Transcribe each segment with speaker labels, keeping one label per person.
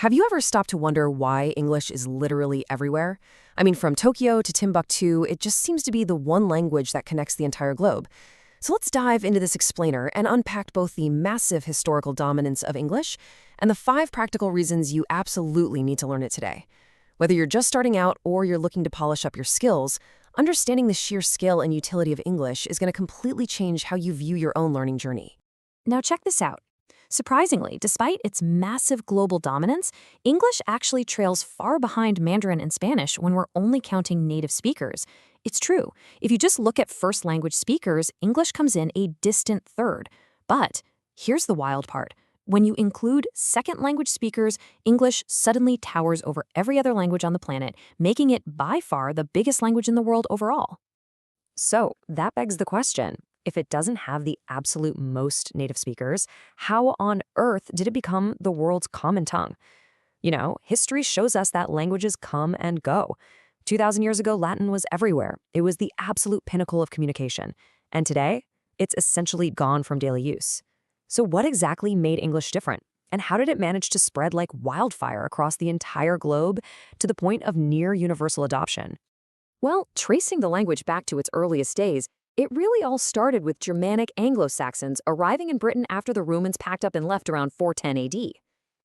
Speaker 1: Have you ever stopped to wonder why English is literally everywhere? I mean, from Tokyo to Timbuktu, it just seems to be the one language that connects the entire globe. So let's dive into this explainer and unpack both the massive historical dominance of English and the 5 practical reasons you absolutely need to learn it today. Whether you're just starting out or you're looking to polish up your skills, understanding the sheer scale and utility of English is going to completely change how you view your own learning journey.
Speaker 2: Now check this out. Surprisingly, despite its massive global dominance, English actually trails far behind Mandarin and Spanish when we're only counting native speakers. It's true. If you just look at first language speakers, English comes in a distant third. But here's the wild part. When you include second language speakers, English suddenly towers over every other language on the planet, making it by far the biggest language in the world overall. So that begs the question. If it doesn't have the absolute most native speakers, how on earth did it become the world's common tongue? History shows us that languages come and go. 2,000 years ago, Latin was everywhere. It was the absolute pinnacle of communication. And today, it's essentially gone from daily use. So what exactly made English different? And how did it manage to spread like wildfire across the entire globe to the point of near universal adoption? Well, tracing the language back to its earliest days, it really all started with Germanic Anglo-Saxons arriving in Britain after the Romans packed up and left around 410 AD.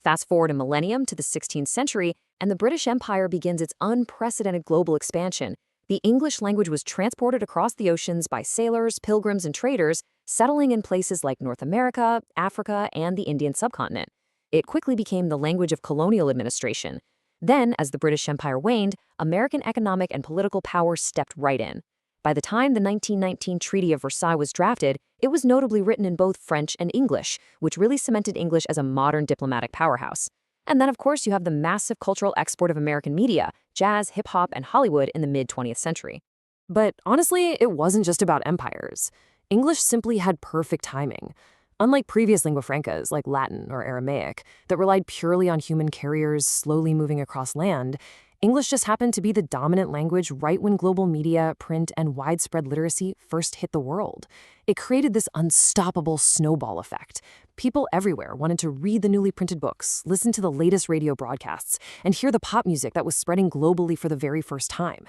Speaker 2: Fast forward a millennium to the 16th century, and the British Empire begins its unprecedented global expansion. The English language was transported across the oceans by sailors, pilgrims, and traders, settling in places like North America, Africa, and the Indian subcontinent. It quickly became the language of colonial administration. Then, as the British Empire waned, American economic and political power stepped right in. By the time the 1919 Treaty of Versailles was drafted, it was notably written in both French and English, which really cemented English as a modern diplomatic powerhouse. And then, of course, you have the massive cultural export of American media, jazz, hip-hop, and Hollywood in the mid-20th century.
Speaker 1: But honestly, it wasn't just about empires. English simply had perfect timing. Unlike previous lingua francas like Latin or Aramaic that relied purely on human carriers slowly moving across land, English just happened to be the dominant language right when global media, print, and widespread literacy first hit the world. It created this unstoppable snowball effect. People everywhere wanted to read the newly printed books, listen to the latest radio broadcasts, and hear the pop music that was spreading globally for the very first time.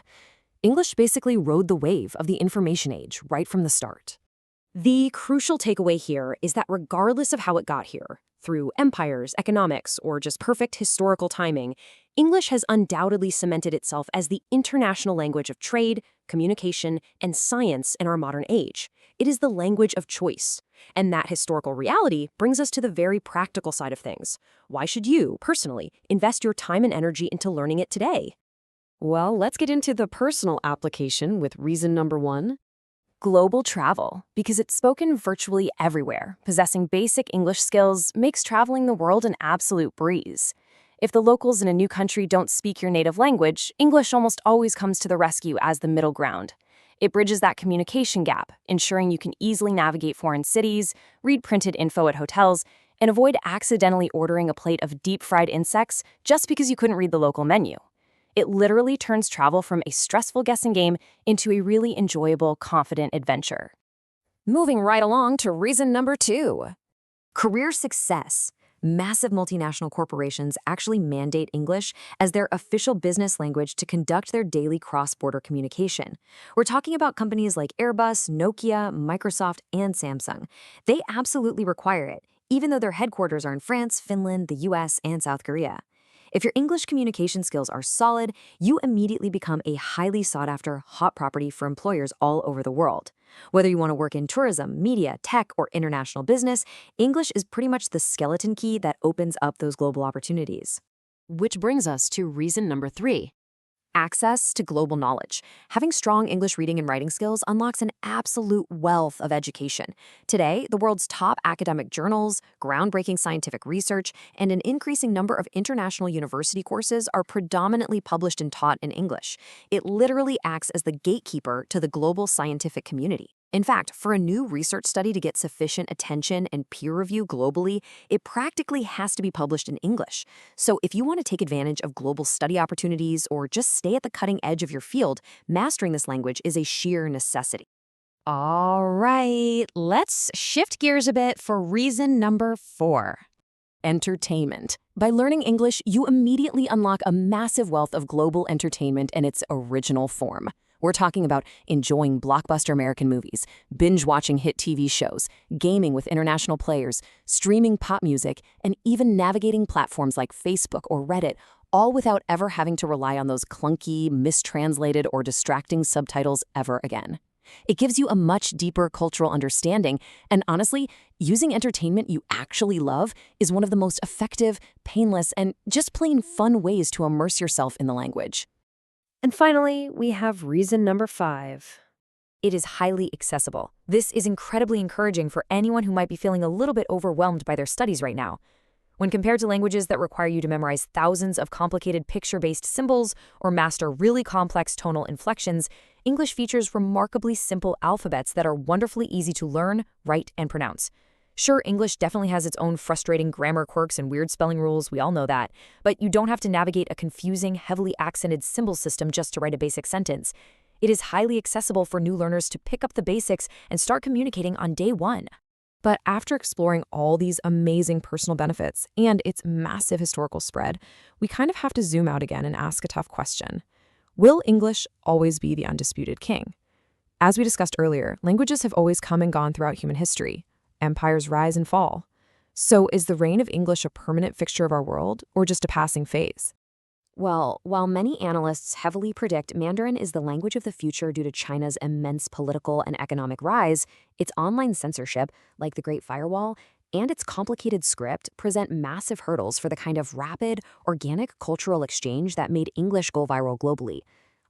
Speaker 1: English basically rode the wave of the information age right from the start.
Speaker 2: The crucial takeaway here is that regardless of how it got here, through empires, economics, or just perfect historical timing, English has undoubtedly cemented itself as the international language of trade, communication, and science in our modern age. It is the language of choice. And that historical reality brings us to the very practical side of things. Why should you, personally, invest your time and energy into learning it today?
Speaker 1: Well, let's get into the personal application with reason number 1. Global travel, because it's spoken virtually everywhere. Possessing basic English skills makes traveling the world an absolute breeze. If the locals in a new country don't speak your native language, English almost always comes to the rescue as the middle ground. It bridges that communication gap, ensuring you can easily navigate foreign cities, read printed info at hotels, and avoid accidentally ordering a plate of deep-fried insects just because you couldn't read the local menu. It literally turns travel from a stressful guessing game into a really enjoyable, confident adventure. Moving right along to reason number 2. Career success. Massive multinational corporations actually mandate English as their official business language to conduct their daily cross-border communication. We're talking about companies like Airbus, Nokia, Microsoft, and Samsung. They absolutely require it, even though their headquarters are in France, Finland, the US, and South Korea. If your English communication skills are solid, you immediately become a highly sought-after hot property for employers all over the world. Whether you want to work in tourism, media, tech, or international business, English is pretty much the skeleton key that opens up those global opportunities. Which brings us to reason number 3. Access to global knowledge. Having strong English reading and writing skills unlocks an absolute wealth of education. Today, the world's top academic journals, groundbreaking scientific research, and an increasing number of international university courses are predominantly published and taught in English. It literally acts as the gatekeeper to the global scientific community. In fact, for a new research study to get sufficient attention and peer review globally, it practically has to be published in English. So if you want to take advantage of global study opportunities or just stay at the cutting edge of your field, mastering this language is a sheer necessity.
Speaker 2: All right, let's shift gears a bit for reason number 4.
Speaker 1: Entertainment. By learning English, you immediately unlock a massive wealth of global entertainment in its original form. We're talking about enjoying blockbuster American movies, binge-watching hit TV shows, gaming with international players, streaming pop music, and even navigating platforms like Facebook or Reddit, all without ever having to rely on those clunky, mistranslated, or distracting subtitles ever again. It gives you a much deeper cultural understanding, and honestly, using entertainment you actually love is one of the most effective, painless, and just plain fun ways to immerse yourself in the language.
Speaker 2: And finally, we have reason number 5. It is highly accessible. This is incredibly encouraging for anyone who might be feeling a little bit overwhelmed by their studies right now. When compared to languages that require you to memorize thousands of complicated picture-based symbols or master really complex tonal inflections, English features remarkably simple alphabets that are wonderfully easy to learn, write, and pronounce. Sure, English definitely has its own frustrating grammar quirks and weird spelling rules, we all know that, but you don't have to navigate a confusing, heavily accented symbol system just to write a basic sentence. It is highly accessible for new learners to pick up the basics and start communicating on day one.
Speaker 1: But after exploring all these amazing personal benefits and its massive historical spread, we kind of have to zoom out again and ask a tough question. Will English always be the undisputed king? As we discussed earlier, languages have always come and gone throughout human history. Empires rise and fall. So is the reign of English a permanent fixture of our world or just a passing phase? Well, while many analysts heavily predict Mandarin is the language of the future due to China's immense political and economic rise, its online censorship, like the Great Firewall, and its complicated script present massive hurdles for the kind of rapid, organic cultural exchange that made English go viral globally.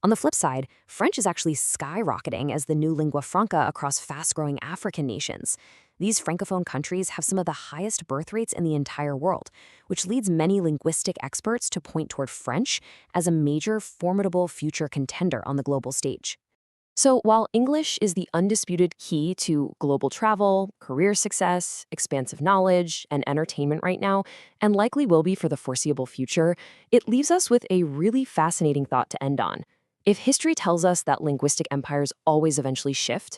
Speaker 1: On the flip side, French is actually skyrocketing as the new lingua franca across fast-growing African nations. These francophone countries have some of the highest birth rates in the entire world, which leads many linguistic experts to point toward French as a major, formidable future contender on the global stage. So while English is the undisputed key to global travel, career success, expansive knowledge, and entertainment right now, and likely will be for the foreseeable future, it leaves us with a really fascinating thought to end on. If history tells us that linguistic empires always eventually shift,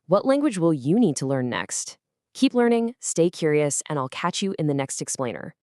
Speaker 1: what language will you need to learn next? Keep learning, stay curious, and I'll catch you in the next explainer.